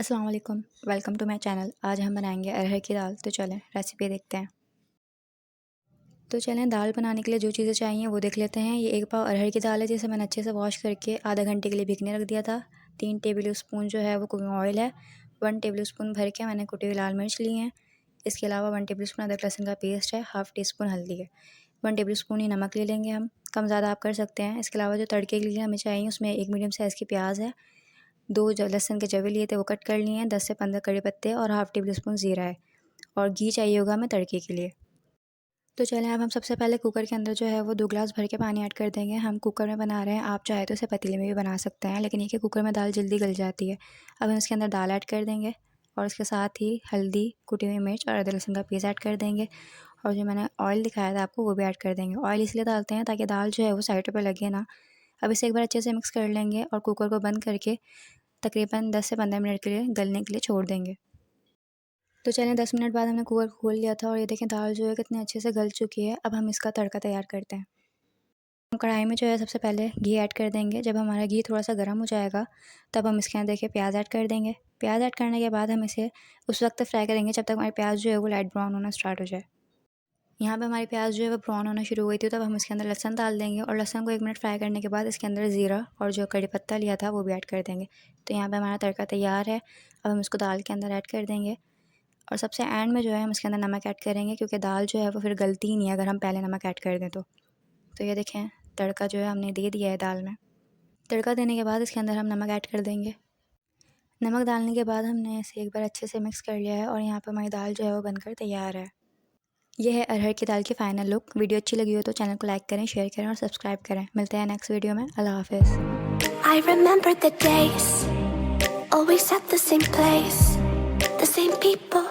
अस्सलाम वालेकुम, welcome to my channel. आज हम बनाएंगे अरहर की दाल। तो चलें रेसिपी देखते हैं। तो चलें दाल बनाने के लिए जो चीज़ें चाहिए वो देख लेते हैं। ये 1 पाव अरहर की दाल है जिसे मैंने अच्छे से वॉश करके आधा घंटे के लिए भिगने रख दिया था। 3 टेबल स्पून जो है वो कुकिंग ऑयल है। 1 टेबल स्पून भर के मैंने कुटी हुई लाल मिर्च ली हैं। इसके अलावा 1 टेबल स्पून अदरक लहसुन का पेस्ट है। हाफ़ टी स्पून हल्दी है। 1 टेबल स्पून ही नमक ले लेंगे हम, कम ज़्यादा आप कर सकते हैं। इसके अलावा जो तड़के के लिए हमें चाहिए उसमें 1 मीडियम साइज़ की प्याज है। 2 जो लहसुन के जवे लिए थे वो कट कर लिए हैं। 10 से 15 कड़ी पत्ते और हाफ़ टेबल स्पून ज़ीरा है। और घी चाहिए होगा हमें तड़के के लिए। तो चलें अब हम सबसे पहले कुकर के अंदर जो है वो 2 गिलास भर के पानी ऐड कर देंगे। हम कुकर में बना रहे हैं, आप चाहे तो इसे पतीले में भी बना सकते हैं, लेकिन ये कि कुकर में दाल जल्दी गल जाती है। अब हम इसके अंदर दाल ऐड कर देंगे और उसके साथ ही हल्दी, कुटी हुई मिर्च और अदरक लहसुन का पेस्ट ऐड कर देंगे। और जो मैंने ऑयल दिखाया था आपको वो भी ऐड कर देंगे। ऑयल इसलिए डालते हैं ताकि दाल जो है वो साइड पर लगे ना। अब इसे एक बार अच्छे से मिक्स कर लेंगे और कुकर को बंद करके तकरीबन 10 से 15 मिनट के लिए गलने के लिए छोड़ देंगे। तो चलें 10 मिनट बाद हमने कुकर खोल लिया था और ये देखें दाल जो है कितने अच्छे से गल चुकी है। अब हम इसका तड़का तैयार करते हैं। हम कढ़ाई में जो है सबसे पहले घी ऐड कर देंगे। जब हमारा घी थोड़ा सा गर्म हो जाएगा तब हम इसके अंदर देखिए प्याज ऐड कर देंगे। प्याज ऐड करने के बाद हम इसे उस वक्त फ्राई करेंगे जब तक हमारी प्याज जो है वो लाइट ब्राउन होना स्टार्ट हो जाए। यहाँ पे हमारी प्याज जो है वो ब्राउन होना शुरू हो गई थी, तब हम इसके अंदर लहसुन डाल देंगे और लहसुन को 1 मिनट फ्राई करने के बाद इसके अंदर ज़ीरा और जो कड़ी पत्ता लिया था वो भी ऐड कर देंगे। तो यहाँ पे हमारा तड़का तैयार है। अब हम इसको दाल के अंदर ऐड कर देंगे और सबसे एंड में जो है हम इसके अंदर नमक ऐड करेंगे, क्योंकि दाल जो है वो फिर गलती ही नहीं है अगर हम पहले नमक ऐड कर दें तो। ये देखें तड़का जो है हमने दे दिया है दाल में। तड़का देने के बाद इसके अंदर हम नमक ऐड कर देंगे। नमक डालने के बाद हमने इसे एक बार अच्छे से मिक्स कर लिया है और यहाँ पर हमारी दाल जो है वो बनकर तैयार है। ये है अरहर की दाल की फ़ाइनल लुक। वीडियो अच्छी लगी हो तो चैनल को लाइक करें, शेयर करें और सब्सक्राइब करें। मिलते हैं नेक्स्ट वीडियो में। अल्लाह हाफ़िज़। I remember the days, always at the same place, the same people,